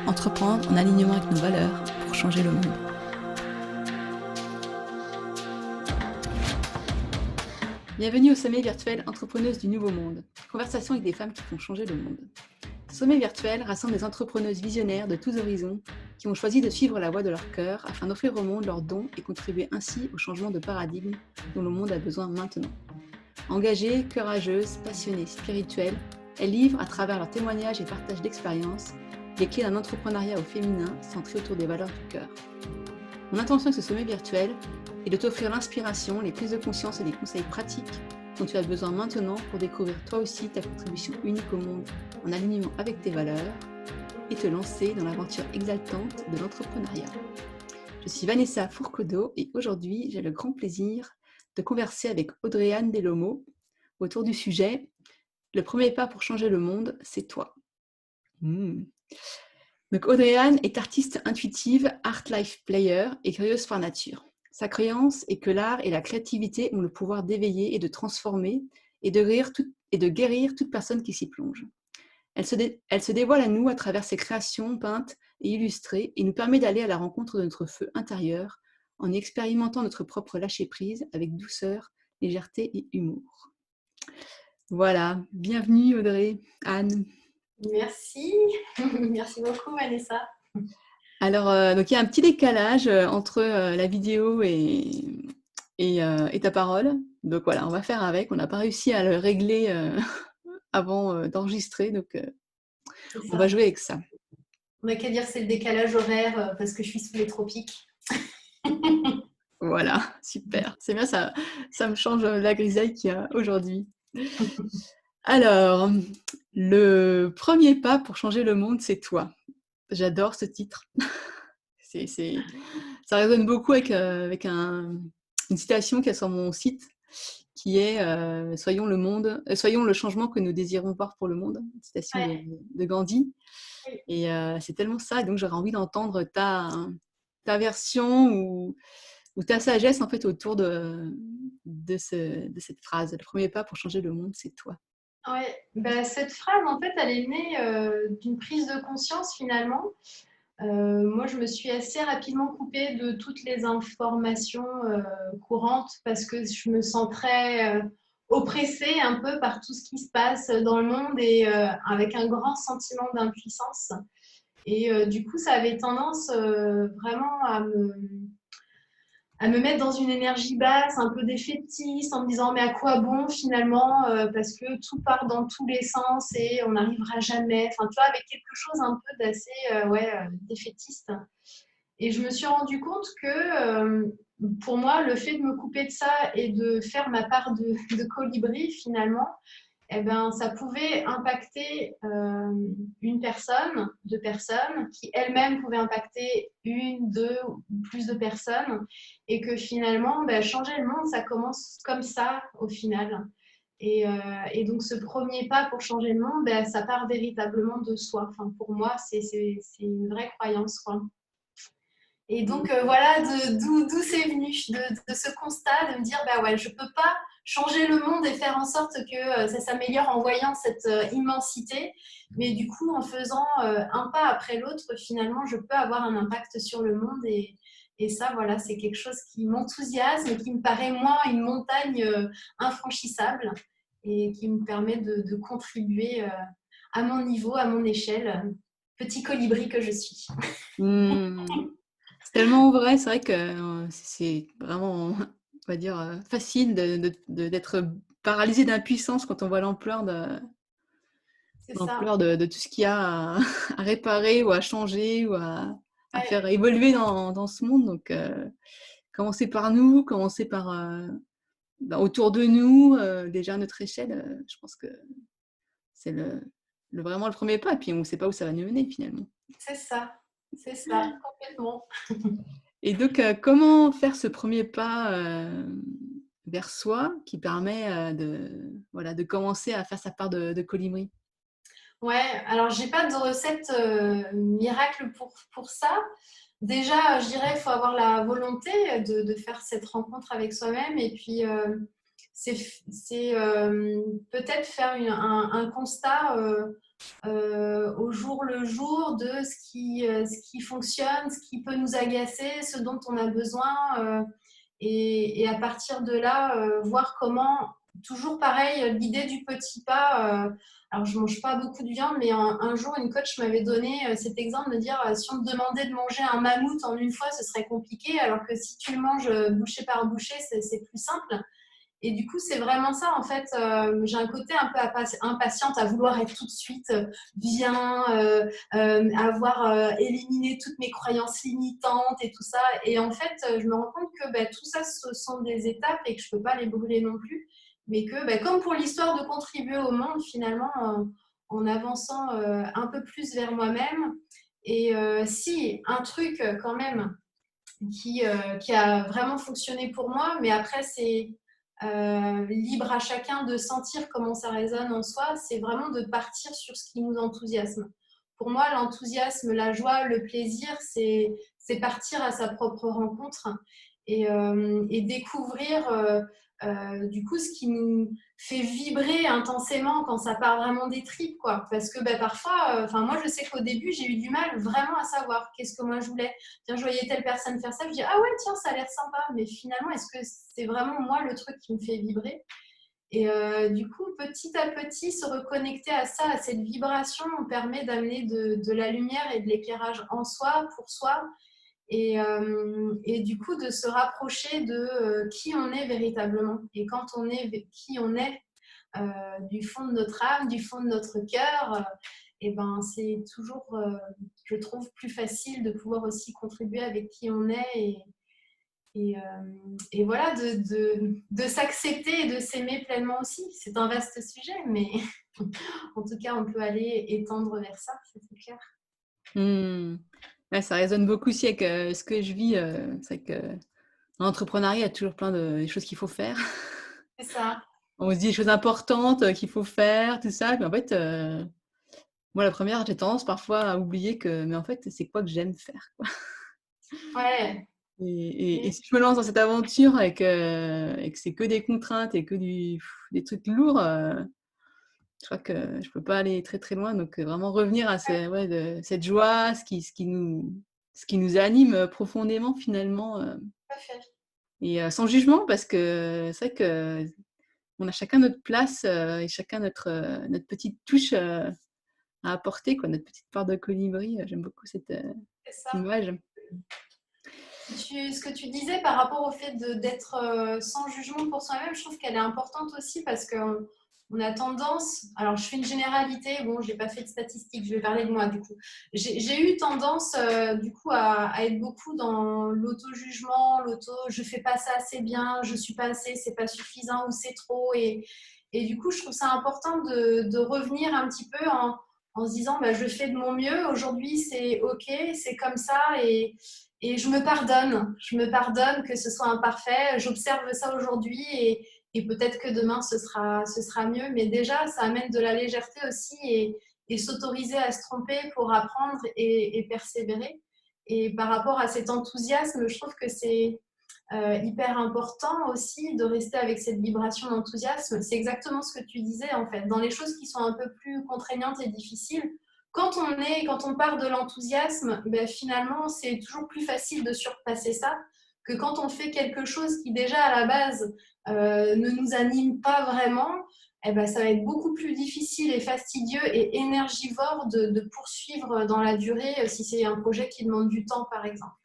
entreprendre en alignement avec nos valeurs pour changer le monde. Bienvenue au sommet virtuel Entrepreneuses du Nouveau Monde. Conversation avec des femmes qui font changer le monde. Ce sommet virtuel rassemble des entrepreneuses visionnaires de tous horizons qui ont choisi de suivre la voie de leur cœur afin d'offrir au monde leurs dons et contribuer ainsi au changement de paradigme dont le monde a besoin maintenant. Engagées, courageuses, passionnées, spirituelles, elles livrent à travers leurs témoignages et partages d'expériences les clés d'un entrepreneuriat au féminin centré autour des valeurs du cœur. Mon intention avec ce sommet virtuel est de t'offrir l'inspiration, les prises de conscience et les conseils pratiques dont tu as besoin maintenant pour découvrir toi aussi ta contribution unique au monde en alignement avec tes valeurs et te lancer dans l'aventure exaltante de l'entrepreneuriat. Je suis Vanessa Fourcodeau et aujourd'hui, j'ai le grand plaisir de converser avec Audrey-Anne Delomo autour du sujet « Le premier pas pour changer le monde, c'est toi ». Donc Audrey-Anne est artiste intuitive, art life player et curieuse par nature. Sa croyance est que l'art et la créativité ont le pouvoir d'éveiller et de transformer et de guérir toute personne qui s'y plonge. Elle se dévoile à nous à travers ses créations peintes et illustrées et nous permet d'aller à la rencontre de notre feu intérieur en expérimentant notre propre lâcher-prise avec douceur, légèreté et humour. Voilà, bienvenue Audrey-Anne. Merci, merci beaucoup Vanessa. Alors, donc il y a un petit décalage entre la vidéo et ta parole. Donc voilà, on va faire avec. On n'a pas réussi à le régler avant d'enregistrer, donc on va jouer avec ça. On n'a qu'à dire que c'est le décalage horaire parce que je suis sous les tropiques. Voilà, super. C'est bien, ça me change la grisaille qu'il y a aujourd'hui. Alors, le premier pas pour changer le monde, c'est toi. J'adore ce titre. Ça résonne beaucoup avec une citation qui est sur mon site, qui est soyons le changement que nous désirons voir pour le monde, une citation de Gandhi. Et c'est tellement ça, et donc j'aurais envie d'entendre ta version ou ta sagesse en fait autour de cette phrase. Le premier pas pour changer le monde, c'est toi. Ouais, bah, cette phrase en fait, elle est née d'une prise de conscience finalement. Moi, je me suis assez rapidement coupée de toutes les informations courantes parce que je me sens très oppressée un peu par tout ce qui se passe dans le monde et avec un grand sentiment d'impuissance. Et du coup, ça avait tendance vraiment à me mettre dans une énergie basse, un peu défaitiste, en me disant mais à quoi bon finalement parce que tout part dans tous les sens et on n'arrivera jamais. Enfin, tu vois, avec quelque chose un peu d'assez défaitiste. Et je me suis rendu compte que pour moi, le fait de me couper de ça et de faire ma part de colibri finalement, eh ben, ça pouvait impacter une personne, deux personnes, qui elles-mêmes pouvaient impacter une, deux ou plus de personnes, et que finalement, ben, changer le monde, ça commence comme ça au final. Et donc, ce premier pas pour changer le monde, ben, ça part véritablement de soi. Enfin, pour moi, c'est une vraie croyance, quoi. Et donc, voilà d'où c'est venu, de ce constat, de me dire, bah ouais, je ne peux pas changer le monde et faire en sorte que ça s'améliore en voyant cette immensité. Mais du coup, en faisant un pas après l'autre, finalement, je peux avoir un impact sur le monde. Et ça, voilà, c'est quelque chose qui m'enthousiasme et qui me paraît, moi, une montagne infranchissable et qui me permet de contribuer à mon niveau, à mon échelle, petit colibri que je suis. C'est tellement vrai, c'est vrai que c'est vraiment, on va dire, facile d'être paralysé d'impuissance quand on voit l'ampleur C'est ça. de tout ce qu'il y a à réparer ou à changer ou à faire Ouais. évoluer dans ce monde. Donc, commencer par nous, commencer par autour de nous, déjà à notre échelle, je pense que c'est vraiment le premier pas. Et puis, on ne sait pas où ça va nous mener finalement. C'est ça, complètement. Et donc, comment faire ce premier pas vers soi qui permet de commencer à faire sa part de colibri? Ouais, alors j'ai pas de recette miracle pour ça. Déjà, je dirais, il faut avoir la volonté de faire cette rencontre avec soi-même et puis c'est peut-être faire un constat au jour le jour de ce qui fonctionne, ce qui peut nous agacer, ce dont on a besoin. Et à partir de là, voir comment, toujours pareil, l'idée du petit pas. Alors, je ne mange pas beaucoup de viande, mais un jour, une coach m'avait donné cet exemple de dire si on te demandait de manger un mammouth en une fois, ce serait compliqué, alors que si tu le manges bouchée par bouchée, c'est plus simple. Et du coup, c'est vraiment ça, en fait. J'ai un côté un peu impatiente à vouloir être tout de suite bien, avoir éliminé toutes mes croyances limitantes et tout ça. Et en fait, je me rends compte que tout ça, ce sont des étapes et que je ne peux pas les brûler non plus. Mais que, comme pour l'histoire de contribuer au monde, finalement, en avançant un peu plus vers moi-même. Et si, un truc quand même qui a vraiment fonctionné pour moi, mais après, c'est libre à chacun de sentir comment ça résonne en soi, c'est vraiment de partir sur ce qui nous enthousiasme. Pour moi, l'enthousiasme, la joie, le plaisir, c'est partir à sa propre rencontre et découvrir du coup ce qui nous fait vibrer intensément quand ça part vraiment des tripes, quoi. Parce que parfois, moi je sais qu'au début j'ai eu du mal vraiment à savoir qu'est-ce que moi je voulais. Tiens, je voyais telle personne faire ça, je dis ah ouais tiens ça a l'air sympa, mais finalement est-ce que c'est vraiment moi le truc qui me fait vibrer? Et du coup, petit à petit, se reconnecter à ça, à cette vibration, on permet d'amener de la lumière et de l'éclairage en soi, pour soi, et du coup de se rapprocher de qui on est véritablement. Et quand on est qui on est du fond de notre âme, du fond de notre cœur, et c'est toujours, je trouve, plus facile de pouvoir aussi contribuer avec qui on est et voilà, de s'accepter et de s'aimer pleinement aussi. C'est un vaste sujet, mais en tout cas, on peut aller étendre vers ça, c'est clair. Ouais, ça résonne beaucoup aussi avec ce que je vis. C'est vrai que dans l'entrepreneuriat, il y a toujours plein de choses qu'il faut faire. C'est ça. On se dit des choses importantes qu'il faut faire, tout ça. Mais en fait, moi, la première, j'ai tendance parfois à oublier mais en fait, c'est quoi que j'aime faire, quoi. Ouais. Et si je me lance dans cette aventure et que c'est que des contraintes et que des trucs lourds, je crois que je peux pas aller très très loin. Donc vraiment revenir à cette joie, ce qui nous anime profondément finalement, Parfait. et sans jugement, parce que c'est vrai que on a chacun notre place et chacun notre petite touche à apporter, quoi, notre petite part de colibri. J'aime beaucoup cette C'est ça. image. Ce que tu disais par rapport au fait d'être sans jugement pour soi-même, je trouve qu'elle est importante aussi parce qu'on a tendance, alors je fais une généralité, bon, j'ai pas fait de statistiques, je vais parler de moi du coup. J'ai eu tendance du coup à être beaucoup dans l'auto-jugement, je fais pas ça assez bien, je suis pas assez, c'est pas suffisant ou c'est trop. Et du coup, je trouve ça important de revenir un petit peu en se disant, je fais de mon mieux, aujourd'hui c'est ok, c'est comme ça et je me pardonne que ce soit imparfait, j'observe ça aujourd'hui et peut-être que demain ce sera mieux, mais déjà ça amène de la légèreté aussi et s'autoriser à se tromper pour apprendre et persévérer. Et par rapport à cet enthousiasme, je trouve que c'est hyper important aussi de rester avec cette vibration d'enthousiasme. C'est exactement ce que tu disais en fait. Dans les choses qui sont un peu plus contraignantes et difficiles, quand on part de l'enthousiasme, finalement, c'est toujours plus facile de surpasser ça que quand on fait quelque chose qui déjà à la base ne nous anime pas vraiment. Ça va être beaucoup plus difficile et fastidieux et énergivore de poursuivre dans la durée si c'est un projet qui demande du temps, par exemple.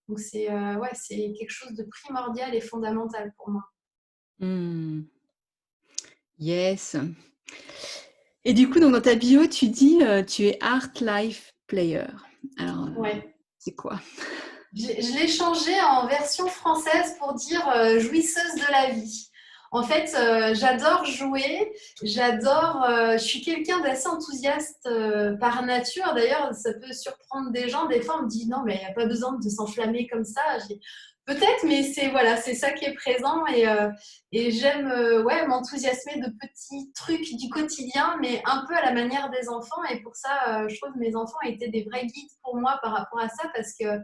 Donc, c'est quelque chose de primordial et fondamental pour moi. Mmh. Yes. Et du coup, donc, dans ta bio, tu dis tu es Art Life Player. Alors, Ouais. c'est quoi? Je l'ai changé en version française pour dire jouisseuse de la vie. En fait, j'adore jouer, je suis quelqu'un d'assez enthousiaste par nature. D'ailleurs, ça peut surprendre des gens. Des fois, on me dit non, mais il n'y a pas besoin de s'enflammer comme ça. Peut-être, mais c'est ça qui est présent et j'aime m'enthousiasmer de petits trucs du quotidien, mais un peu à la manière des enfants. Et pour ça, je trouve que mes enfants étaient des vrais guides pour moi par rapport à ça parce que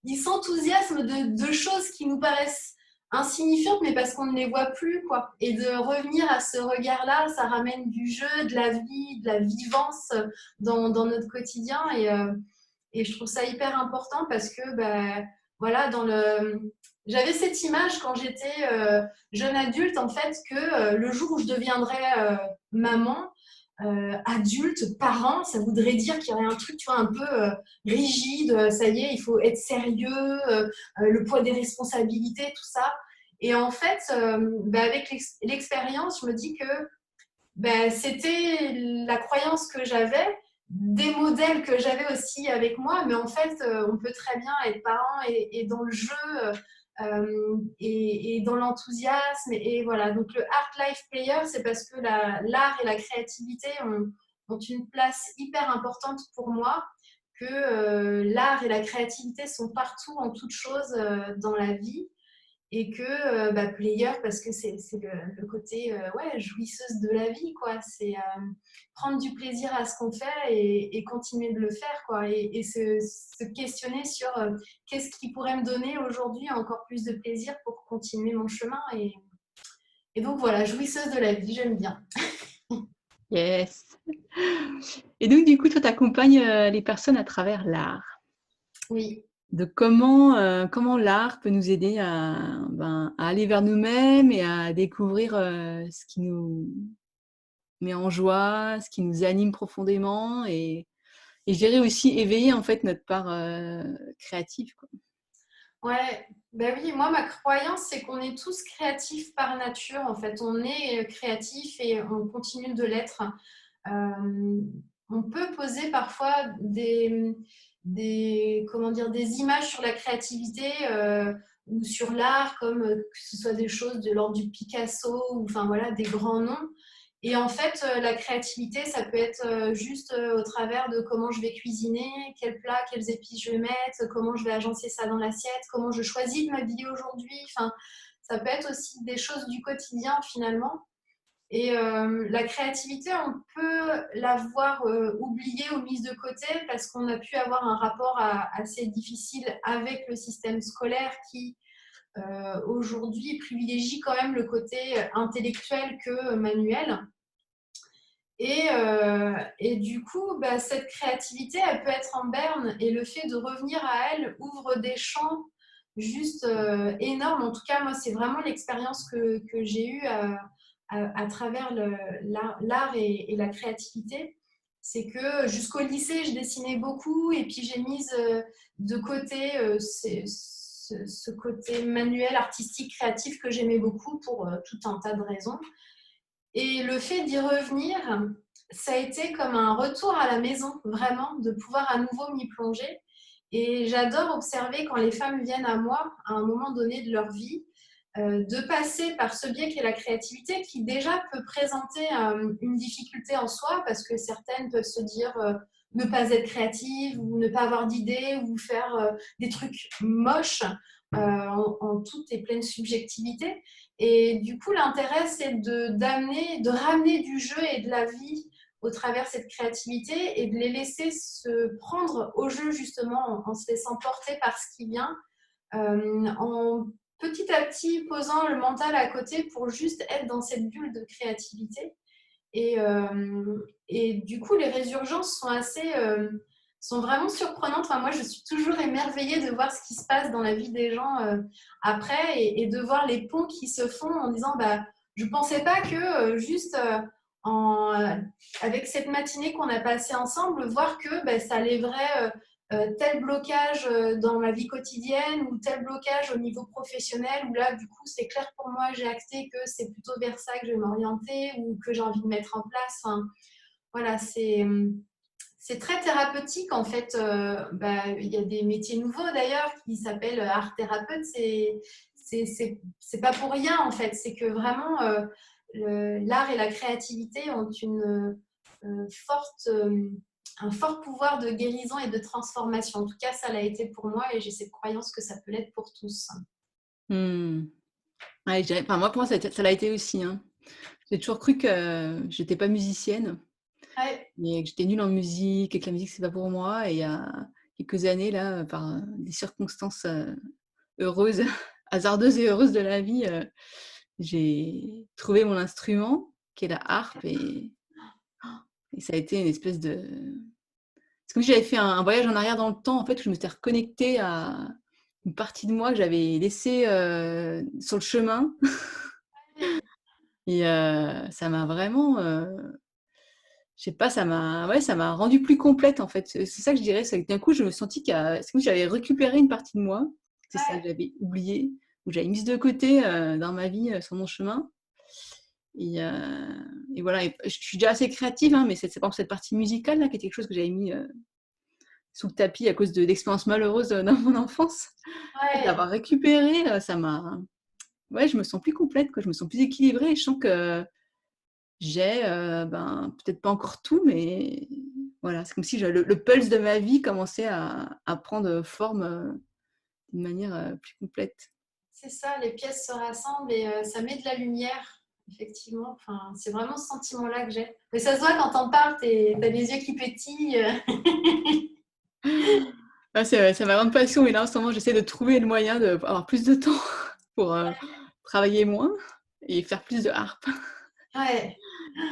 ils s'enthousiasment de choses qui nous paraissent insignifiantes, mais parce qu'on ne les voit plus, quoi. Et de revenir à ce regard-là, ça ramène du jeu, de la vie, de la vivance dans notre quotidien. Et je trouve ça hyper important parce que, voilà, j'avais cette image quand j'étais jeune adulte, en fait, que le jour où je deviendrais maman, adulte, parent, ça voudrait dire qu'il y aurait un truc, tu vois, un peu rigide, ça y est, il faut être sérieux, le poids des responsabilités, tout ça. Et en fait, avec l'expérience, je me dis que c'était la croyance que j'avais, des modèles que j'avais aussi avec moi, mais en fait, on peut très bien être parent et dans le jeu et dans l'enthousiasme. Et voilà, donc le Art Life Player, c'est parce que l'art et la créativité ont une place hyper importante pour moi, que l'art et la créativité sont partout en toute chose dans la vie et que player parce que c'est le côté ouais, jouisseuse de la vie, quoi. C'est prendre du plaisir à ce qu'on fait et continuer de le faire, quoi. Et se questionner sur qu'est-ce qui pourrait me donner aujourd'hui encore plus de plaisir pour continuer mon chemin. Et donc voilà, jouisseuse de la vie, j'aime bien. Yes. Et donc, du coup, toi, tu accompagnes les personnes à travers l'art. Oui. De comment l'art peut nous aider à aller vers nous-mêmes et à découvrir ce qui nous met en joie, ce qui nous anime profondément et je dirais aussi éveiller en fait notre part créative, quoi. Ouais, ben oui, moi ma croyance c'est qu'on est tous créatifs par nature. En fait, on est créatif et on continue de l'être. Euh, on peut poser parfois comment dire, des images sur la créativité ou sur l'art, comme que ce soit des choses de l'ordre du Picasso ou enfin voilà des grands noms. Et en fait, la créativité, ça peut être juste au travers de comment je vais cuisiner, quel plat, quels épices je vais mettre, comment je vais agencer ça dans l'assiette, comment je choisis de m'habiller aujourd'hui. Enfin, ça peut être aussi des choses du quotidien finalement. Et la créativité, on peut l'avoir oubliée ou mise de côté parce qu'on a pu avoir un rapport assez difficile avec le système scolaire qui, aujourd'hui, privilégie quand même le côté intellectuel que manuel. Et du coup, cette créativité, elle peut être en berne et le fait de revenir à elle ouvre des champs juste énormes. En tout cas, moi, c'est vraiment l'expérience que j'ai eue à travers l'art et la créativité. C'est que jusqu'au lycée, je dessinais beaucoup et puis j'ai mis de côté ce côté manuel, artistique, créatif que j'aimais beaucoup pour tout un tas de raisons. Et le fait d'y revenir, ça a été comme un retour à la maison, vraiment, de pouvoir à nouveau m'y plonger. Et j'adore observer quand les femmes viennent à moi, à un moment donné de leur vie, de passer par ce biais qu'est la créativité, qui déjà peut présenter une difficulté en soi, parce que certaines peuvent se dire ne pas être créative, ou ne pas avoir d'idées, ou faire des trucs moches en toute et pleine subjectivité. Et du coup, l'intérêt, c'est de ramener du jeu et de la vie au travers de cette créativité et de les laisser se prendre au jeu justement en se laissant porter par ce qui vient, en petit à petit posant le mental à côté pour juste être dans cette bulle de créativité. Et du coup, les résurgences sont vraiment surprenantes. Enfin, moi, je suis toujours émerveillée de voir ce qui se passe dans la vie des gens après et de voir les ponts qui se font en disant je ne pensais pas que juste avec cette matinée qu'on a passée ensemble, voir que ça lèverait tel blocage dans ma vie quotidienne ou tel blocage au niveau professionnel où là, du coup, c'est clair pour moi, j'ai acté que c'est plutôt vers ça que je vais m'orienter ou que j'ai envie de mettre en place. Enfin, voilà, c'est très thérapeutique en fait. Il y a des métiers nouveaux d'ailleurs qui s'appellent art thérapeute. C'est pas pour rien en fait. C'est que vraiment l'art et la créativité ont un fort pouvoir de guérison et de transformation. En tout cas, ça l'a été pour moi et j'ai cette croyance que ça peut l'être pour tous. Ouais, moi, pour moi, ça l'a été aussi, hein. J'ai toujours cru que j'étais pas musicienne Ouais. et que j'étais nulle en musique et que la musique, c'est pas pour moi. Et il y a quelques années, là, par des circonstances heureuses, hasardeuse et heureuse de la vie, j'ai trouvé mon instrument, qui est la harpe, et ça a été une espèce de... C'est comme si j'avais fait un voyage en arrière dans le temps, en fait, où je me suis reconnectée à une partie de moi que j'avais laissée sur le chemin. Et ça m'a vraiment, je sais pas, ça m'a rendue plus complète, en fait. C'est ça que je dirais, c'est que d'un coup, je me sentis c'est comme si j'avais récupéré une partie de moi. C'est ça que Ouais, j'avais oublié, ou j'avais mise de côté dans ma vie, sur mon chemin. Et, voilà, et je suis déjà assez créative, hein, mais c'est par exemple cette partie musicale là, qui est quelque chose que j'avais mis sous le tapis à cause d'expériences malheureuses dans mon enfance. ouais. D'avoir récupéré, ça m'a... Ouais, je me sens plus complète, quoi. Je me sens plus équilibrée. Et je sens que j'ai, ben, peut-être pas encore tout, mais voilà, c'est comme si le pulse de ma vie commençait à prendre forme d'une manière plus complète. C'est ça, les pièces se rassemblent et ça met de la lumière, effectivement. Enfin, c'est vraiment ce sentiment-là que j'ai. Mais ça se voit quand t'en parles, t'as les yeux qui pétillent. Ah, c'est ma grande passion, et là en ce moment j'essaie de trouver le moyen d'avoir plus de temps pour travailler moins et faire plus de harpe. Ouais,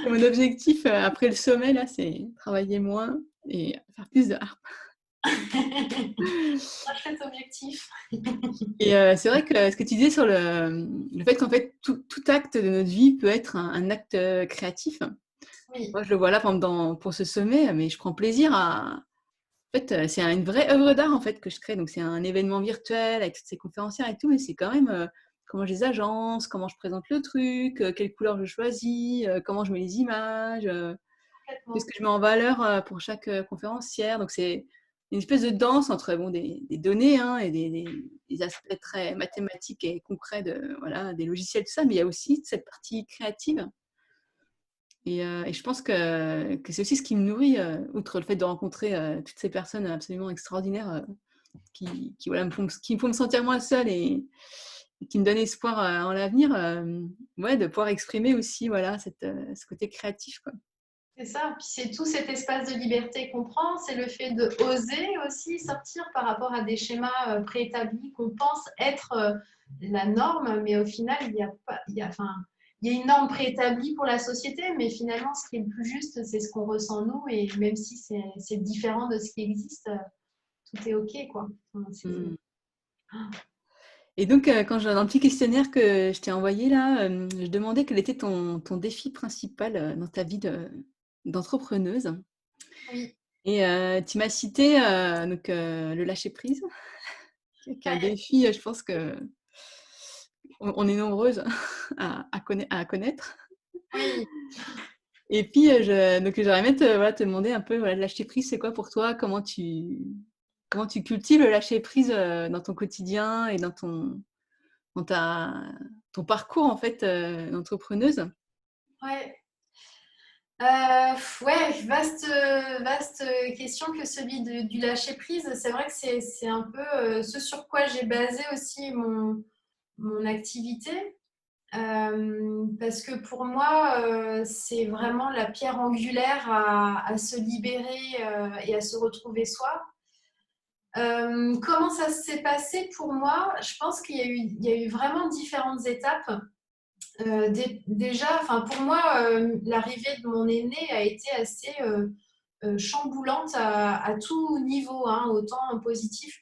C'est mon objectif après le sommet, là, c'est travailler moins et faire plus de harpe. un chouette objectif. Et c'est vrai que ce que tu disais sur le fait qu'en fait tout acte de notre vie peut être un acte créatif. Oui, Moi, je le vois là pour ce sommet, mais je prends plaisir à... En fait, c'est une vraie œuvre d'art en fait que je crée. Donc c'est un événement virtuel avec toutes ces conférencières et tout, mais c'est quand même comment je les agence, comment je présente le truc, quelles couleurs je choisis, comment je mets les images, qu'est-ce complètement. que je mets en valeur pour chaque conférencière. Donc c'est une espèce de danse entre bon, des données, hein, et des aspects très mathématiques et concrets voilà, des logiciels, tout ça, mais il y a aussi cette partie créative. Et je pense que c'est aussi ce qui me nourrit, outre le fait de rencontrer toutes ces personnes absolument extraordinaires voilà, qui me font me sentir moins seule et qui me donnent espoir en l'avenir, ouais, de pouvoir exprimer aussi voilà, ce côté créatif, quoi. C'est ça. Puis c'est tout cet espace de liberté qu'on prend. C'est le fait de oser aussi sortir par rapport à des schémas préétablis qu'on pense être la norme, mais au final, il y a pas, enfin, il y a une norme préétablie pour la société, mais finalement, ce qui est le plus juste, c'est ce qu'on ressent nous, et même si c'est différent de ce qui existe, tout est OK, quoi. Enfin, Mm. Et donc, dans le petit questionnaire que je t'ai envoyé là, je demandais quel était ton défi principal dans ta vie d'entrepreneuse. oui, Et tu m'as cité donc, le lâcher-prise, qui est un ouais, défi, je pense que on est nombreuses à connaître. oui. Et puis, donc j'aurais aimé voilà, te demander un peu, voilà, le lâcher-prise, c'est quoi pour toi? Comment tu cultives le lâcher-prise dans ton quotidien et dans ton parcours en fait d'entrepreneuse? Ouais. Ouais, vaste question que celui du lâcher prise. C'est vrai que c'est un peu ce sur quoi j'ai basé aussi mon activité. Parce que pour moi, c'est vraiment la pierre angulaire à se libérer et à se retrouver soi. Comment ça s'est passé pour moi? Je pense il y a eu vraiment différentes étapes. Déjà, enfin pour moi, l'arrivée de mon aîné a été assez chamboulante à tout niveau, hein, autant positif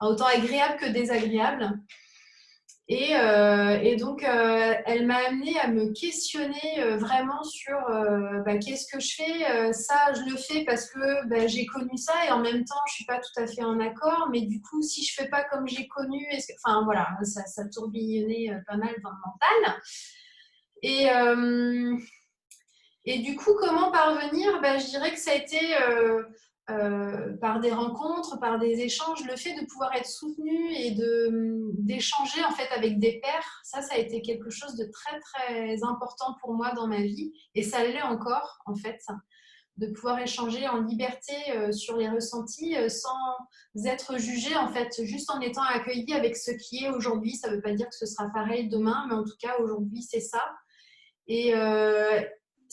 autant agréable que désagréable. Et donc, elle m'a amenée à me questionner vraiment sur bah, qu'est-ce que je fais. Ça, je le fais parce que bah, j'ai connu ça et en même temps, je suis pas tout à fait en accord. Mais du coup, si je fais pas comme j'ai connu, enfin voilà, ça tourbillonnait pas mal dans le mental. Et, euh, et du coup, comment parvenir? Ben, je dirais que ça a été par des rencontres, par des échanges, le fait de pouvoir être soutenu et d'échanger en fait avec des pairs. Ça a été quelque chose de très très important pour moi dans ma vie et ça l'est encore en fait, de pouvoir échanger en liberté sur les ressentis sans être jugé en fait, juste en étant accueilli avec ce qui est aujourd'hui. Ça ne veut pas dire que ce sera pareil demain, mais en tout cas aujourd'hui c'est ça. Et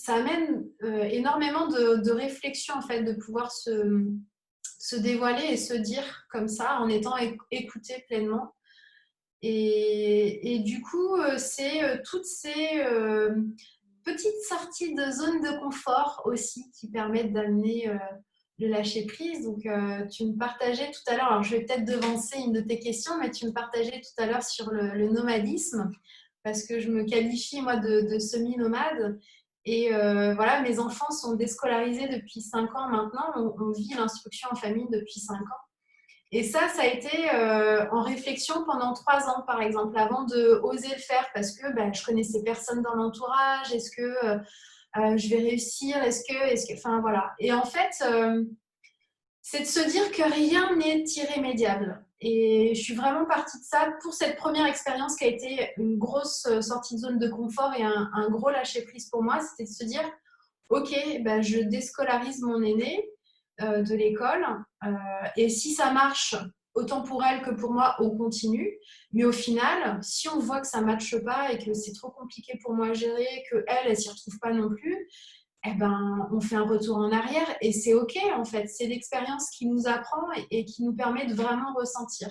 ça amène énormément de réflexion, en fait, de pouvoir se dévoiler et se dire comme ça, en étant écouté pleinement. Et du coup, c'est toutes ces petites sorties de zone de confort aussi qui permettent d'amener le lâcher prise. Donc, tu me partageais tout à l'heure, alors je vais peut-être devancer une de tes questions, mais tu me partageais tout à l'heure sur le nomadisme, parce que je me qualifie, moi, de semi-nomade. Et voilà, mes enfants sont déscolarisés depuis 5 ans maintenant. On vit l'instruction en famille depuis 5 ans. Et ça a été en réflexion pendant 3 ans, par exemple, avant de oser le faire, parce que ben, je connaissais personne dans l'entourage. Est-ce que je vais réussir? Enfin voilà. Et en fait, c'est de se dire que rien n'est irrémédiable. Et je suis vraiment partie de ça pour cette première expérience qui a été une grosse sortie de zone de confort et un gros lâcher prise pour moi. C'était de se dire, ok, ben, je déscolarise mon aîné de l'école. Et si ça marche, autant pour elle que pour moi, on continue. Mais au final, si on voit que ça ne matche pas et que c'est trop compliqué pour moi à gérer, qu'elle, elle ne s'y retrouve pas non plus, eh ben, on fait un retour en arrière et c'est OK en fait. C'est l'expérience qui nous apprend et qui nous permet de vraiment ressentir.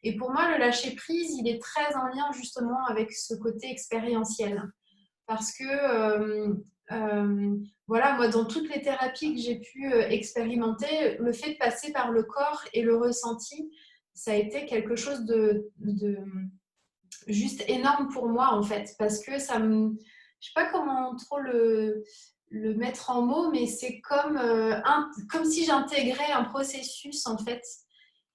Et pour moi, le lâcher prise, il est très en lien justement avec ce côté expérientiel. Parce que voilà, moi, dans toutes les thérapies que j'ai pu expérimenter, le fait de passer par le corps et le ressenti, ça a été quelque chose de juste énorme pour moi, en fait. Parce que ça me... Je sais pas comment trop le mettre en mots, mais c'est comme si j'intégrais un processus, en fait.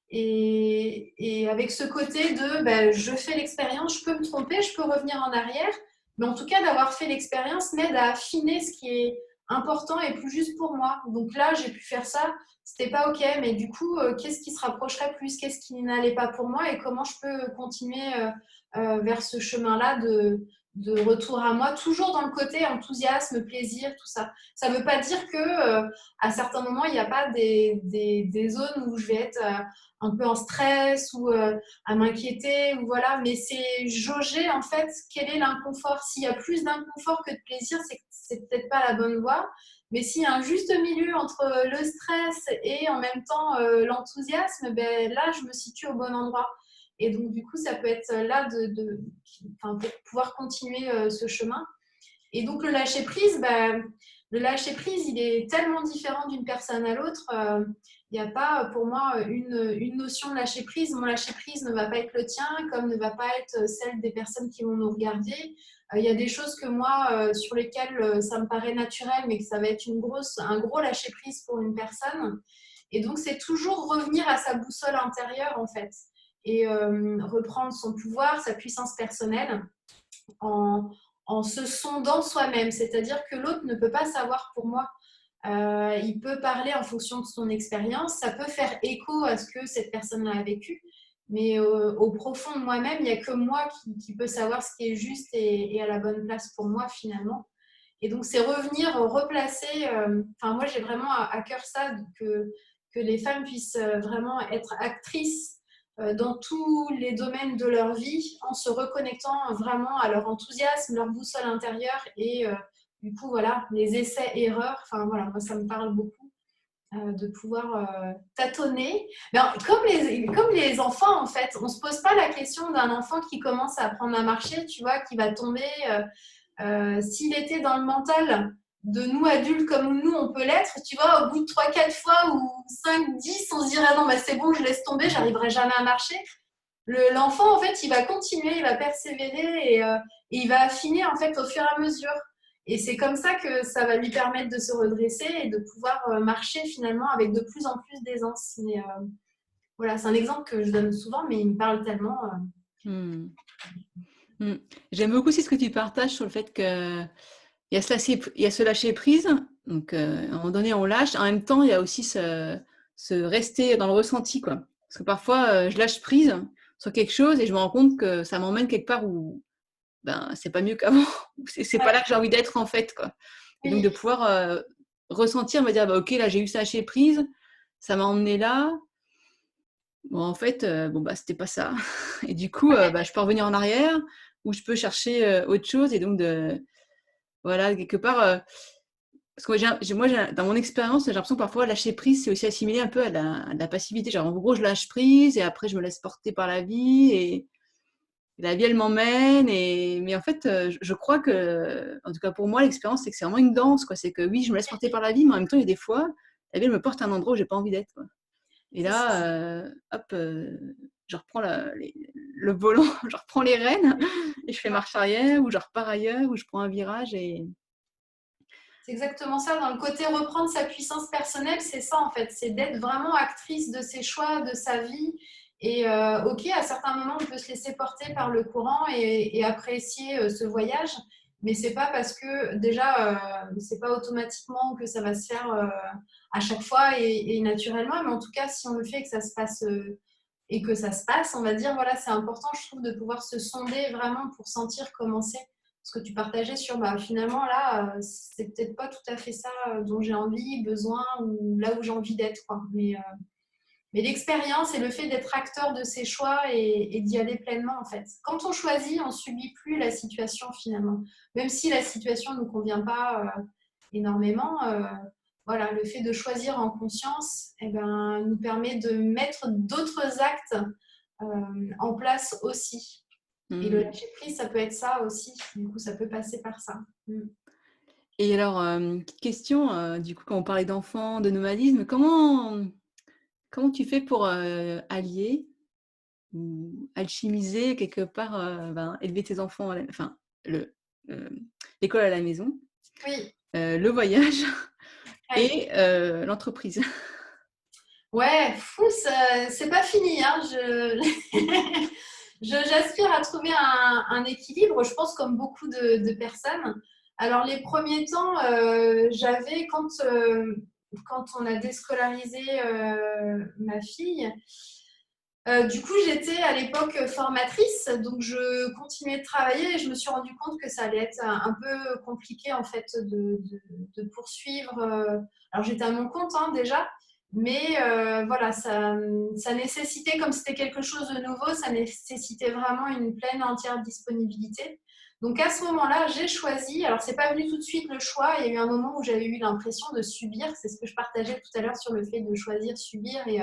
Et avec ce côté de ben, je fais l'expérience, je peux me tromper, je peux revenir en arrière, mais en tout cas d'avoir fait l'expérience m'aide à affiner ce qui est important et plus juste pour moi. Donc là, j'ai pu faire ça, c'était pas ok, mais du coup, qu'est-ce qui se rapprocherait plus, qu'est-ce qui n'allait pas pour moi et comment je peux continuer vers ce chemin-là de retour à moi, toujours dans le côté enthousiasme, plaisir, tout ça. Ça ne veut pas dire que à certains moments, il n'y a pas des zones où je vais être un peu en stress ou à m'inquiéter ou voilà, mais c'est jauger en fait quel est l'inconfort. S'il y a plus d'inconfort que de plaisir, c'est peut-être pas la bonne voie, mais s'il y a un juste milieu entre le stress et en même temps l'enthousiasme, ben là je me situe au bon endroit. Et donc du coup ça peut être là pour pouvoir continuer ce chemin. Et donc le lâcher prise, ben, le lâcher prise, il est tellement différent d'une personne à l'autre. Il n'y a pas pour moi une notion de lâcher prise. Mon lâcher prise ne va pas être le tien, comme ne va pas être celle des personnes qui vont nous regarder. Il y a des choses que moi, sur lesquelles ça me paraît naturel, mais que ça va être un gros lâcher prise pour une personne. Et donc, c'est toujours revenir à sa boussole intérieure, en fait, et reprendre son pouvoir, sa puissance personnelle en, en se sondant soi-même. C'est-à-dire que l'autre ne peut pas savoir pour moi. Il peut parler en fonction de son expérience, ça peut faire écho à ce que cette personne a vécu, mais au profond de moi-même, il n'y a que moi qui peut savoir ce qui est juste et à la bonne place pour moi finalement. Et donc c'est revenir, replacer, moi j'ai vraiment à cœur ça, que les femmes puissent vraiment être actrices dans tous les domaines de leur vie en se reconnectant vraiment à leur enthousiasme, leur boussole intérieure et du coup, voilà, les essais-erreurs, enfin voilà, moi ça me parle beaucoup de pouvoir tâtonner. Mais alors, comme les enfants, en fait, on ne se pose pas la question d'un enfant qui commence à apprendre à marcher, tu vois, qui va tomber. S'il était dans le mental de nous adultes comme nous, on peut l'être, tu vois, au bout de 3-4 fois ou 5-10, on se dirait non, bah, c'est bon, je laisse tomber, j'arriverai jamais à marcher. L'enfant, en fait, il va continuer, il va persévérer et il va affiner, en fait, au fur et à mesure. Et c'est comme ça que ça va lui permettre de se redresser et de pouvoir marcher finalement avec de plus en plus d'aisance. Mais voilà, c'est un exemple que je donne souvent, mais il me parle tellement. J'aime beaucoup aussi ce que tu partages sur le fait qu'il y a ce lâcher prise. Donc, à un moment donné, on lâche. En même temps, il y a aussi ce rester dans le ressenti, quoi. Parce que parfois, je lâche prise sur quelque chose et je me rends compte que ça m'emmène quelque part où ben, c'est pas mieux qu'avant. C'est pas là que j'ai envie d'être, en fait, quoi. Et donc, de pouvoir ressentir, me dire, bah, OK, là, j'ai eu ce lâcher prise. Ça m'a emmené là. Bon, en fait, c'était pas ça. Et du coup, je peux revenir en arrière ou je peux chercher autre chose. Et donc, voilà, quelque part, parce que moi, dans mon expérience, j'ai l'impression que parfois, lâcher prise, c'est aussi assimilé un peu à la passivité. Genre, en gros, je lâche prise et après, je me laisse porter par la vie. la vie, elle m'emmène. Mais en fait, je crois que, en tout cas pour moi, l'expérience, c'est que c'est vraiment une danse, quoi. C'est que oui, je me laisse porter par la vie, mais en même temps, il y a des fois, la vie, elle me porte à un endroit où j'ai pas envie d'être, quoi. Et C'est ça. là, hop, je reprends le volant, je reprends les rênes et je fais marche arrière, ou je repars ailleurs, ou je prends un virage. C'est exactement ça. Dans le côté reprendre sa puissance personnelle, c'est ça en fait. C'est d'être vraiment actrice de ses choix, de sa vie. Et ok, à certains moments, on peut se laisser porter par le courant et apprécier ce voyage. Mais c'est pas parce que déjà, c'est pas automatiquement que ça va se faire à chaque fois et naturellement. Mais en tout cas, si on le fait et que ça se passe et que ça se passe, on va dire voilà, c'est important, je trouve, de pouvoir se sonder vraiment pour sentir comment c'est ce que tu partageais sur bah, finalement là, c'est peut-être pas tout à fait ça dont j'ai envie, besoin ou là où j'ai envie d'être. Quoi. Mais l'expérience et le fait d'être acteur de ses choix et d'y aller pleinement en fait. Quand on choisit, on subit plus la situation finalement. Même si la situation ne nous convient pas énormément, voilà, le fait de choisir en conscience eh ben, nous permet de mettre d'autres actes en place aussi. Et le Mmh. lâcher prise, ça peut être ça aussi. Du coup, ça peut passer par ça. Et alors, petite question, du coup, quand on parlait d'enfants, de nomadisme, comment tu fais pour, allier ou alchimiser quelque part, ben, élever tes enfants enfin, le, l'école à la maison, Oui, le voyage ouais. et l'entreprise? Ouais, fou, c'est pas fini. Hein. J'aspire à trouver un équilibre, je pense, comme beaucoup de personnes. Alors, les premiers temps, j'avais, quand on a déscolarisé ma fille, du coup, j'étais à l'époque formatrice, donc je continuais de travailler et je me suis rendu compte que ça allait être un peu compliqué en fait de poursuivre. Alors j'étais à mon compte hein, déjà, mais voilà, ça nécessitait, comme c'était quelque chose de nouveau, ça nécessitait vraiment une pleine entière disponibilité. Donc à ce moment-là, j'ai choisi, alors c'est pas venu tout de suite le choix, il y a eu un moment où j'avais eu l'impression de subir, c'est ce que je partageais tout à l'heure sur le fait de choisir, subir et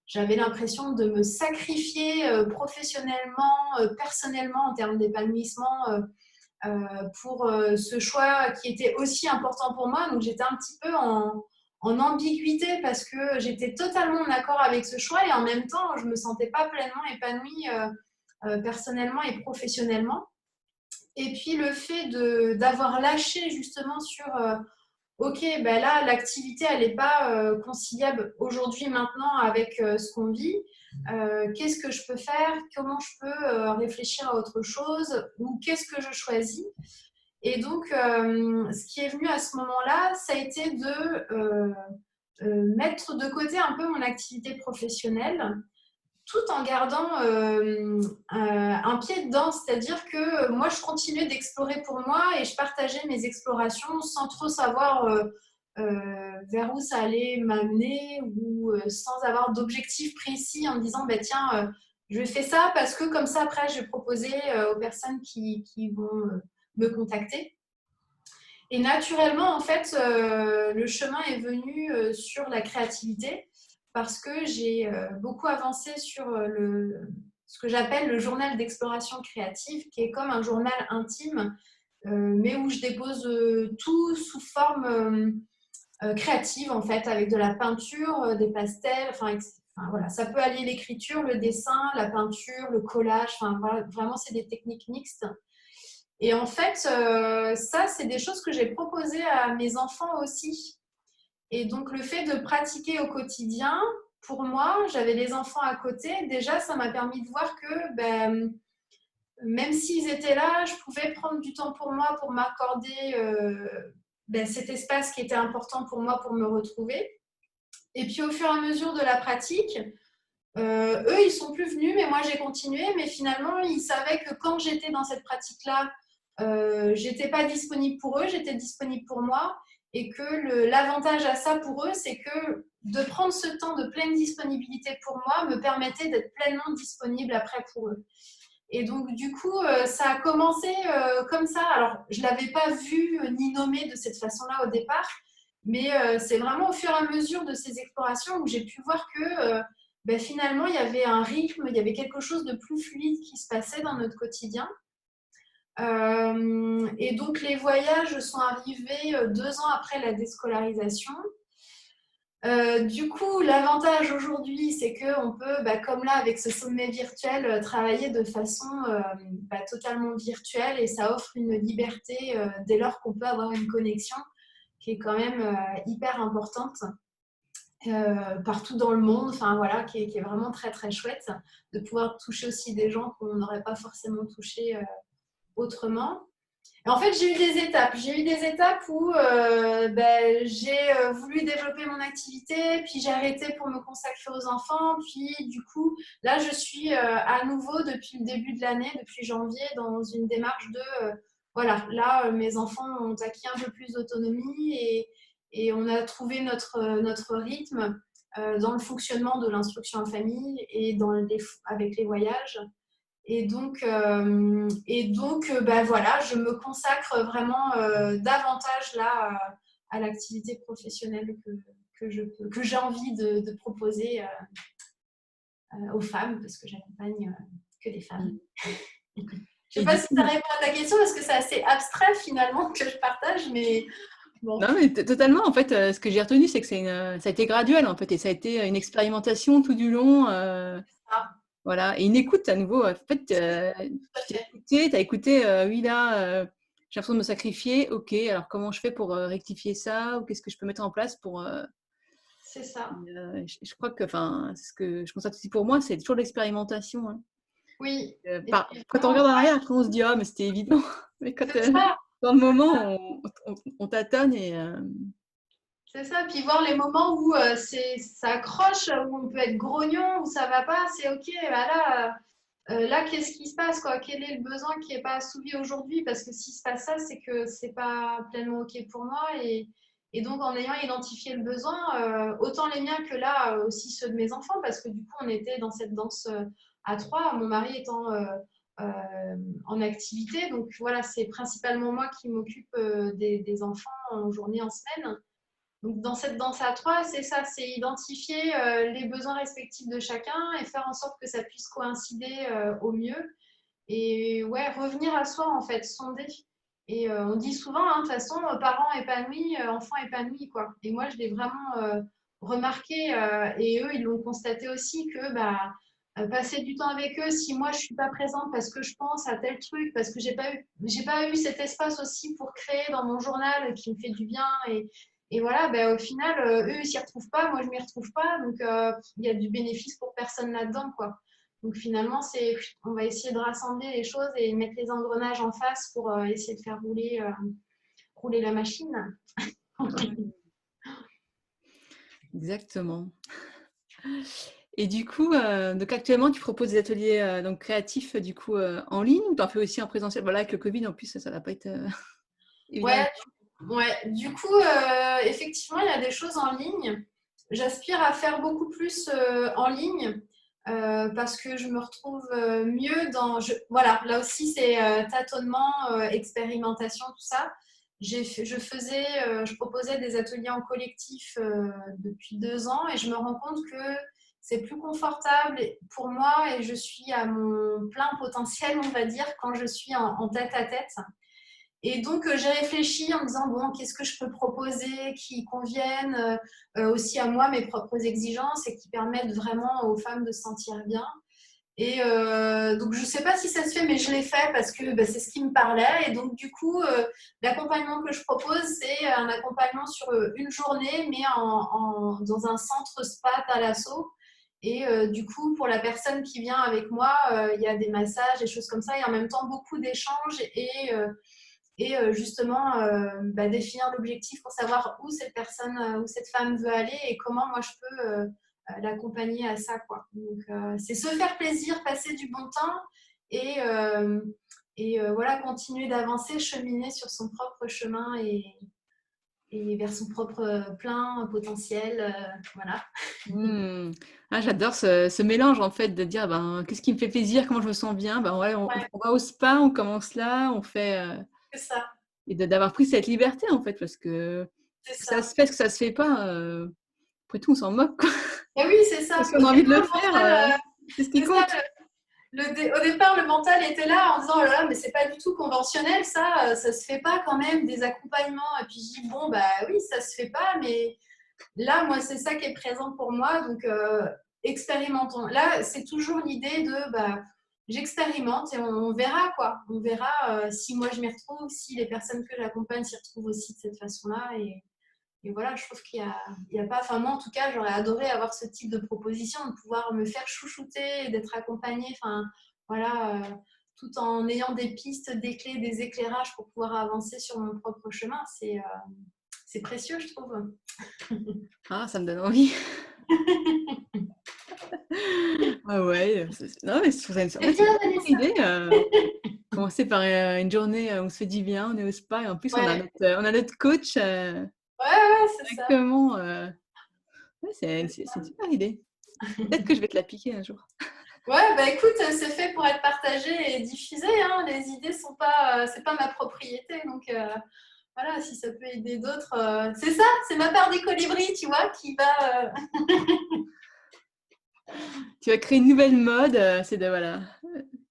j'avais l'impression de me sacrifier professionnellement, personnellement en termes d'épanouissement pour ce choix qui était aussi important pour moi. Donc j'étais un petit peu en ambiguïté parce que j'étais totalement en accord avec ce choix et en même temps je ne me sentais pas pleinement épanouie personnellement et professionnellement. Et puis le fait d'avoir lâché justement sur ok, ben là, l'activité, elle n'est pas conciliable aujourd'hui, maintenant, avec ce qu'on vit. Qu'est-ce que je peux faire? Comment je peux réfléchir à autre chose? Ou qu'est-ce que je choisis? Et donc, ce qui est venu à ce moment-là, ça a été de mettre de côté un peu mon activité professionnelle tout en gardant un pied dedans, c'est-à-dire que moi je continuais d'explorer pour moi et je partageais mes explorations sans trop savoir vers où ça allait m'amener ou sans avoir d'objectif précis en me disant bah, tiens, je fais ça parce que comme ça après je vais proposer aux personnes qui vont me contacter. Et naturellement, en fait, le chemin est venu sur la créativité parce que j'ai beaucoup avancé sur ce que j'appelle le journal d'exploration créative, qui est comme un journal intime, mais où je dépose tout sous forme créative, en fait, avec de la peinture, des pastels, enfin, voilà, ça peut allier l'écriture, le dessin, la peinture, le collage, enfin, voilà, vraiment, c'est des techniques mixtes. Et en fait, ça, c'est des choses que j'ai proposées à mes enfants aussi. Et donc, le fait de pratiquer au quotidien, pour moi, j'avais les enfants à côté. Déjà, ça m'a permis de voir que ben, même s'ils étaient là, je pouvais prendre du temps pour moi, pour m'accorder ben, cet espace qui était important pour moi pour me retrouver. Et puis, au fur et à mesure de la pratique, eux, ils sont plus venus, mais moi, j'ai continué. Mais finalement, ils savaient que quand j'étais dans cette pratique-là, j'étais pas disponible pour eux, j'étais disponible pour moi. Et que l'avantage à ça pour eux, c'est que de prendre ce temps de pleine disponibilité pour moi me permettait d'être pleinement disponible après pour eux. Et donc, du coup, ça a commencé comme ça. Alors, je ne l'avais pas vu ni nommé de cette façon-là au départ, mais c'est vraiment au fur et à mesure de ces explorations où j'ai pu voir que ben, finalement, il y avait un rythme, il y avait quelque chose de plus fluide qui se passait dans notre quotidien. Et donc, les voyages sont arrivés 2 ans après la déscolarisation. Du coup, l'avantage aujourd'hui, c'est qu'on peut, bah, comme là, avec ce sommet virtuel, travailler de façon totalement virtuelle et ça offre une liberté dès lors qu'on peut avoir une connexion qui est quand même hyper importante partout dans le monde, enfin voilà, qui est vraiment très très chouette de pouvoir toucher aussi des gens qu'on n'aurait pas forcément touchés autrement. Et en fait, j'ai eu des étapes. J'ai eu des étapes où j'ai voulu développer mon activité, puis j'ai arrêté pour me consacrer aux enfants. Puis du coup, là, je suis à nouveau depuis le début de l'année, depuis janvier, dans une démarche de voilà, là, mes enfants ont acquis un peu plus d'autonomie et on a trouvé notre rythme dans le fonctionnement de l'instruction en famille et avec les voyages. Et donc, voilà, je me consacre vraiment davantage là à l'activité professionnelle que j'ai envie de proposer aux femmes, parce que j'accompagne que des femmes. Je ne Et sais pas du si coup, ça répond à ta question, parce que c'est assez abstrait finalement que je partage, mais bon. non, mais totalement. En fait, ce que j'ai retenu, c'est que ça a été graduel, en fait, et ça a été une expérimentation tout du long. Ah, Voilà, et une écoute à nouveau. En fait, tout à fait. tu as écouté, oui, là, j'ai l'impression de me sacrifier. Ok, alors comment je fais pour rectifier ça? Ou qu'est-ce que je peux mettre en place pour. C'est ça. Je crois que, enfin, c'est ce que je constate aussi pour moi, c'est toujours l'expérimentation. Hein. Oui, Quand on effectivement. regarde en arrière, après on se dit, ah, mais c'était évident. Mais quand, C'est ça. dans le moment, on tâtonne et. C'est ça, puis voir les moments où ça accroche, où on peut être grognon, où ça va pas, c'est ok, voilà. Là, qu'est-ce qui se passe, quoi? Quel est le besoin qui n'est pas assouvi aujourd'hui? Parce que s'il se passe ça, c'est que c'est pas pleinement OK pour moi. Et donc, en ayant identifié le besoin, autant les miens que là, aussi ceux de mes enfants, parce que du coup, on était dans cette danse à trois, mon mari étant en activité. Donc, voilà, c'est principalement moi qui m'occupe des enfants en journée, en semaine. Donc, dans cette danse à trois, c'est ça, c'est identifier les besoins respectifs de chacun et faire en sorte que ça puisse coïncider au mieux. Et ouais, revenir à soi, en fait, sonder. Et on dit souvent, hein, de toute façon, parents épanouis, enfants épanouis, quoi. Et moi, je l'ai vraiment remarqué, et eux, ils l'ont constaté aussi, que passer du temps avec eux, si moi, je suis pas présente parce que je pense à tel truc, parce que j'ai pas eu cet espace aussi pour créer dans mon journal qui me fait du bien et voilà, ben, au final, eux, ils s'y retrouvent pas, moi, je m'y retrouve pas. Donc, il y a du bénéfice pour personne là-dedans, quoi. Donc, finalement, on va essayer de rassembler les choses et mettre les engrenages en face pour essayer de faire rouler la machine. Exactement. Et du coup, donc actuellement, tu proposes des ateliers donc créatifs du coup en ligne ou tu en fais aussi en présentiel? Voilà, avec le Covid, en plus, ça va pas être évident. Ouais, ouais. Du coup, effectivement, il y a des choses en ligne. J'aspire à faire beaucoup plus en ligne parce que je me retrouve mieux voilà, là aussi, c'est tâtonnement, expérimentation, tout ça. Je proposais des ateliers en collectif depuis 2 ans et je me rends compte que c'est plus confortable pour moi et je suis à mon plein potentiel, on va dire, quand je suis en tête à tête. Et donc, j'ai réfléchi en me disant, bon, qu'est-ce que je peux proposer qui convienne aussi à moi, mes propres exigences et qui permettent vraiment aux femmes de se sentir bien. Et donc, je ne sais pas si ça se fait, mais je l'ai fait parce que c'est ce qui me parlait. Et donc, du coup, l'accompagnement que je propose, c'est un accompagnement sur une journée, mais dans un centre spa Thalasso. Et du coup, pour la personne qui vient avec moi, il y a des massages, des choses comme ça, et en même temps beaucoup d'échanges et justement définir l'objectif pour savoir où cette personne, où cette femme veut aller et comment moi je peux l'accompagner à ça, quoi. Donc c'est se faire plaisir, passer du bon temps et, voilà, continuer d'avancer, cheminer sur son propre chemin et vers son propre plein potentiel, voilà. Mmh. Ah, j'adore ce mélange en fait de dire ben, qu'est-ce qui me fait plaisir, comment je me sens bien. Ben, ouais, Ouais, on va au spa, on commence là, on fait c'est ça, et d'avoir pris cette liberté en fait parce que c'est ce que ça ça. se fait, ce que ça se fait pas, après tout on s'en moque quoi. Et oui, c'est ça. Parce qu'on a envie de le faire, Mental, c'est ce qui c'est ça, compte. au départ, le mental était là en disant oh là là, mais c'est pas du tout conventionnel, ça se fait pas quand même, des accompagnements. Et puis je dis bon, bah oui, ça se fait pas, mais là, moi, c'est ça qui est présent pour moi, donc expérimentons. Là, c'est toujours l'idée de bah, j'expérimente et on verra quoi. On verra si moi je m'y retrouve, si les personnes que j'accompagne s'y retrouvent aussi de cette façon-là. Et voilà, je trouve qu'il y a pas. Enfin, moi, en tout cas, j'aurais adoré avoir ce type de proposition, de pouvoir me faire chouchouter, d'être accompagnée. Enfin, voilà, tout en ayant des pistes, des clés, des éclairages pour pouvoir avancer sur mon propre chemin. C'est précieux, je trouve. Ah, ça me donne envie. Ah ouais, non, mais je trouve ça en C'est fait, c'est bien, une bonne Vanessa. idée, commencer par, une journée, où on se fait du bien, on est au spa et en plus Ouais, on a notre coach, ouais, ouais, c'est ça. directement, ouais, c'est une super idée. Peut-être que je vais te la piquer un jour. Ouais, bah écoute, c'est fait pour être partagé et diffusé, hein. Les idées sont pas, c'est pas ma propriété, donc voilà, si ça peut aider d'autres, c'est ça, c'est ma part des colibris, tu vois, qui va. Tu vas créer une nouvelle mode, c'est de voilà,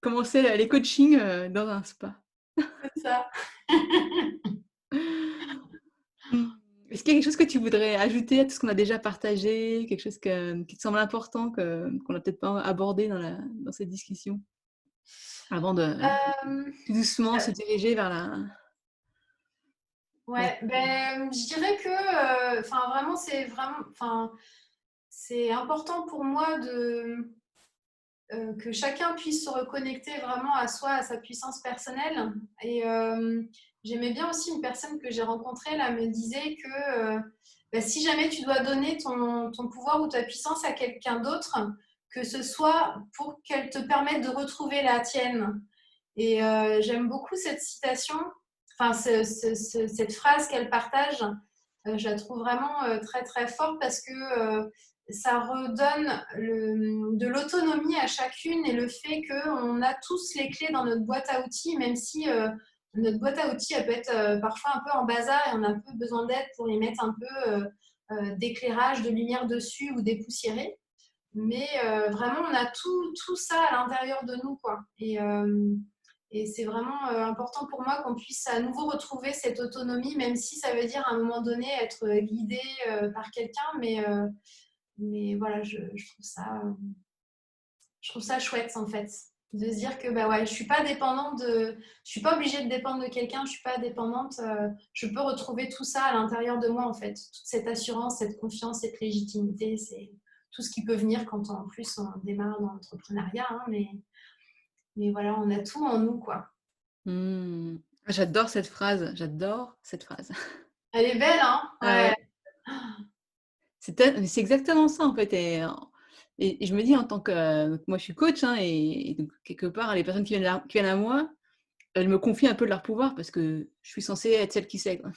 commencer les coachings, dans un spa. C'est ça. Mmh. Est-ce qu'il y a quelque chose que tu voudrais ajouter à tout ce qu'on a déjà partagé? Quelque chose qui te semble important qu'on n'a peut-être pas abordé dans cette discussion? Avant de Euh, tout doucement se diriger vers la ouais, ben, je dirais que, enfin, enfin, c'est important pour moi que chacun puisse se reconnecter vraiment à soi, à sa puissance personnelle. Et j'aimais bien aussi une personne que j'ai rencontrée, là, me disait que bah, si jamais tu dois donner ton pouvoir ou ta puissance à quelqu'un d'autre, que ce soit pour qu'elle te permette de retrouver la tienne. Et j'aime beaucoup cette citation, enfin cette phrase qu'elle partage. Je la trouve vraiment très très forte parce que ça redonne de l'autonomie à chacune et le fait qu'on a tous les clés dans notre boîte à outils, même si notre boîte à outils elle peut être parfois un peu en bazar et on a un peu besoin d'aide pour y mettre un peu d'éclairage, de lumière dessus ou dépoussiérer. Mais vraiment, on a tout ça à l'intérieur de nous, quoi. Et c'est vraiment important pour moi qu'on puisse à nouveau retrouver cette autonomie, même si ça veut dire à un moment donné être guidé par quelqu'un. Mais voilà, je trouve ça chouette en fait, de se dire que bah ouais, je suis pas obligée de dépendre de quelqu'un, je suis pas dépendante, je peux retrouver tout ça à l'intérieur de moi en fait, toute cette assurance, cette confiance, cette légitimité, c'est tout ce qui peut venir quand en plus on démarre dans l'entrepreneuriat, hein, mais voilà, on a tout en nous quoi. mmh. J'adore cette phrase, j'adore cette phrase. Elle est belle, hein? Ah ouais, Ouais, c'est exactement ça en fait et je me dis en tant que moi je suis coach, hein, et donc quelque part les personnes qui viennent à moi, elles me confient un peu de leur pouvoir parce que je suis censée être celle qui sait, quoi.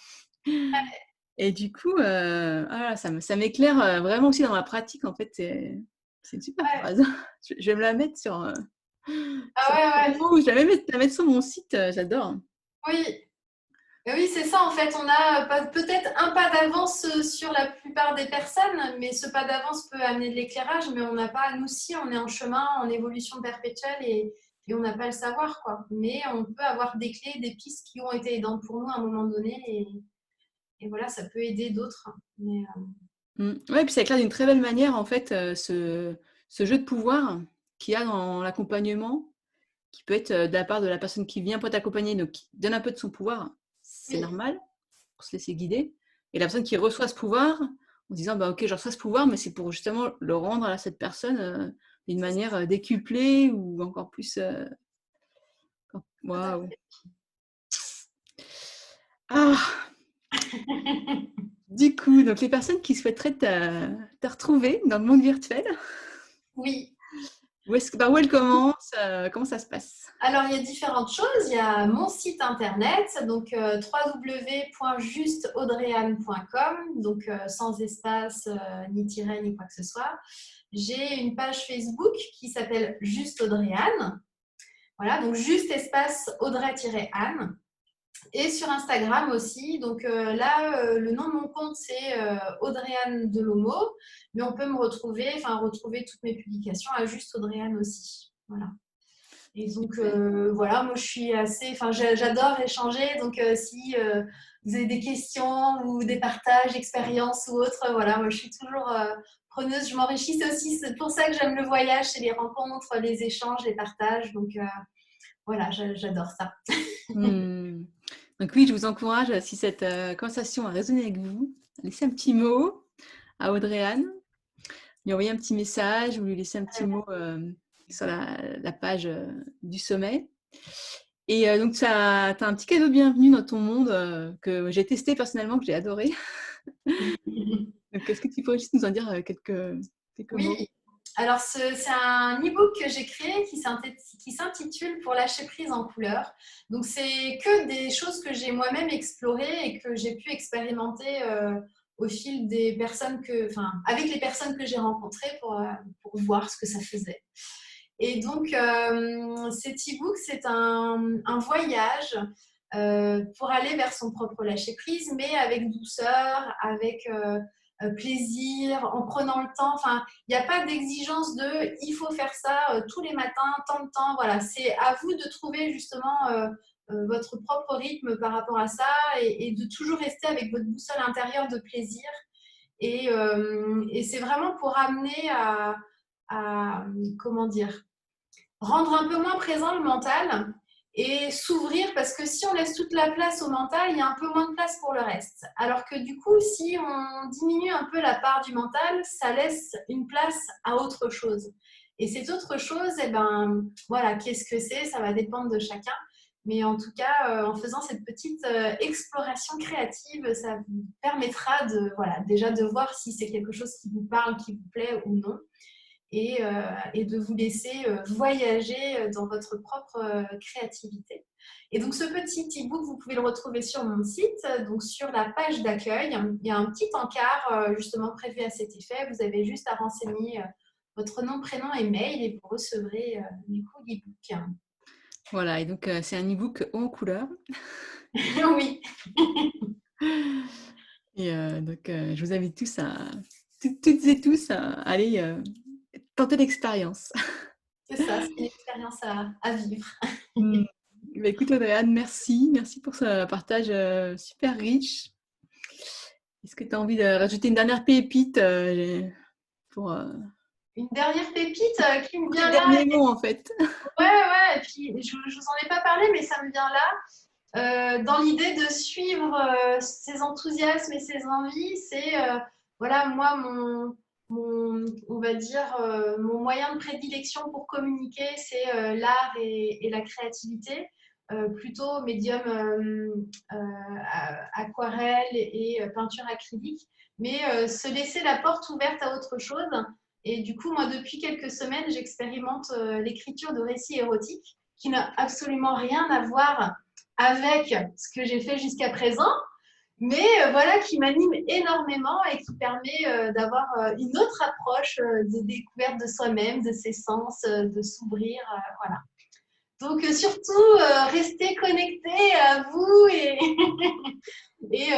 Et du coup, ah ça m'éclaire, vraiment aussi dans ma pratique en fait, c'est une super ouais. phrase. Je vais me la mettre Ah sur ouais, ouais. je vais même la mettre sur mon site, j'adore. Oui, oui, c'est ça, en fait, on a peut-être un pas d'avance sur la plupart des personnes, mais ce pas d'avance peut amener de l'éclairage, mais on n'a pas, nous aussi, on est en chemin, en évolution perpétuelle et on n'a pas le savoir, quoi. Mais on peut avoir des clés, des pistes qui ont été aidantes pour nous à un moment donné et voilà, ça peut aider d'autres. Mais, Ouais, puis ça éclaire d'une très belle manière en fait, ce jeu de pouvoir qu'il y a dans l'accompagnement, qui peut être, de la part de la personne qui vient pour t'accompagner, donc qui donne un peu de son pouvoir, c'est oui, normal, pour se laisser guider et la personne qui reçoit ce pouvoir en disant: «Bah, OK, je reçois ce pouvoir, mais c'est pour justement le rendre à cette personne, d'une c'est manière, ça. décuplée ou encore plus, Tout à waouh!» fait. Ah! Du coup, donc les personnes qui souhaiteraient te retrouver dans le monde virtuel, Oui. par où elles commencent, comment ça se passe? Alors, il y a différentes choses. Il y a mon site internet, donc www.justeaudreane.com, donc sans espace, ni tiret, ni quoi que ce soit. J'ai une page Facebook qui s'appelle Juste Audrey-Anne. Voilà, donc juste espace Audrey-Anne. Et sur Instagram aussi. Donc là, le nom de mon compte, c'est Audrey-Anne Delomo. Mais on peut me retrouver toutes mes publications à juste Audrey-Anne aussi. Voilà. Et donc, voilà, moi, je suis j'adore échanger. Donc, si vous avez des questions ou des partages, expériences ou autres, voilà, moi, je suis toujours preneuse. Je m'enrichis aussi. C'est pour ça que j'aime le voyage, c'est les rencontres, les échanges, les partages. Donc, voilà, j'adore ça. Hmm. Donc oui, je vous encourage, si cette conversation a résonné avec vous, à laisser un petit mot à Audrey-Anne, lui envoyer un petit message ou lui laisser un petit mot sur la page du sommet. Et donc, tu as un petit cadeau de bienvenue dans ton monde que j'ai testé personnellement, que j'ai adoré. Donc, est-ce que tu pourrais juste nous en dire quelques mots? Oui, alors c'est un e-book que j'ai créé qui s'intitule Pour lâcher prise en couleur. Donc c'est que des choses que j'ai moi-même explorées et que j'ai pu expérimenter au fil des personnes avec les personnes que j'ai rencontrées pour voir ce que ça faisait. Et donc cet e-book, c'est un voyage pour aller vers son propre lâcher prise, mais avec douceur, avec plaisir, en prenant le temps. Enfin, il n'y a pas d'exigence de il faut faire ça tous les matins, tant de temps. Voilà, c'est à vous de trouver justement votre propre rythme par rapport à ça et de toujours rester avec votre boussole intérieure de plaisir. Et c'est vraiment pour amener comment dire, rendre un peu moins présent le mental et s'ouvrir, parce que si on laisse toute la place au mental, il y a un peu moins de place pour le reste. Alors que du coup, si on diminue un peu la part du mental, ça laisse une place à autre chose. Et cette autre chose, eh ben, voilà, qu'est-ce que c'est? Ça va dépendre de chacun. Mais en tout cas, en faisant cette petite exploration créative, ça vous permettra voilà, déjà de voir si c'est quelque chose qui vous parle, qui vous plaît ou non et de vous laisser voyager dans votre propre créativité. Et donc, ce petit e-book, vous pouvez le retrouver sur mon site, donc sur la page d'accueil. Il y a un petit encart justement prévu à cet effet. Vous avez juste à renseigner votre nom, prénom et mail et vous recevrez du coup l'e-book. Voilà, et donc c'est un e-book haut en couleur. Oui. Et donc, je vous invite toutes et tous à aller tenter l'expérience. C'est ça, c'est une expérience à vivre. Mmh. Bah, écoute, Audrey-Anne, merci. Merci pour ce partage super riche. Est-ce que tu as envie de rajouter une dernière pépite pour Une dernière pépite qui me pour tes vient là. derniers mots, en fait? Ouais, et puis je vous en ai pas parlé, mais ça me vient là. Dans l'idée de suivre ses enthousiasmes et ses envies, c'est voilà, moi, on va dire, mon moyen de prédilection pour communiquer, c'est l'art et la créativité, plutôt médium aquarelle et peinture acrylique, mais se laisser la porte ouverte à autre chose. Et du coup, moi, depuis quelques semaines, j'expérimente l'écriture de récits érotiques qui n'a absolument rien à voir avec ce que j'ai fait jusqu'à présent, mais voilà, qui m'anime énormément et qui permet d'avoir une autre approche de découverte de soi-même, de ses sens, de s'ouvrir. Voilà. Donc surtout, restez connectés à vous et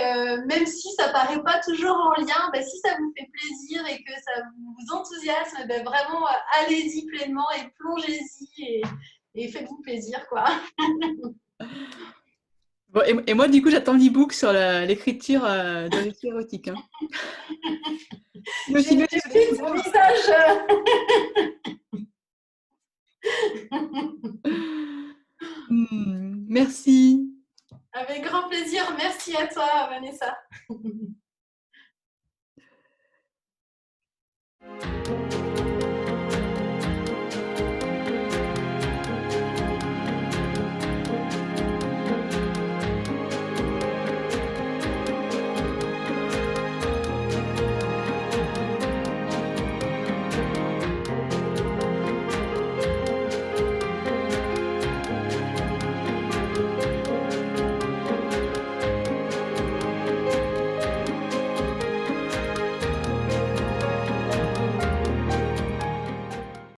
même si ça paraît pas toujours en lien, bah, si ça vous fait plaisir et que ça vous enthousiasme, bah, vraiment allez-y pleinement et plongez-y et faites-vous plaisir, quoi. Bon, et moi, du coup, j'attends l'e-book sur l'écriture de récits érotiques. Hein. J'ai Sinon, des petits visages. Merci. Avec grand plaisir. Merci à toi, Vanessa.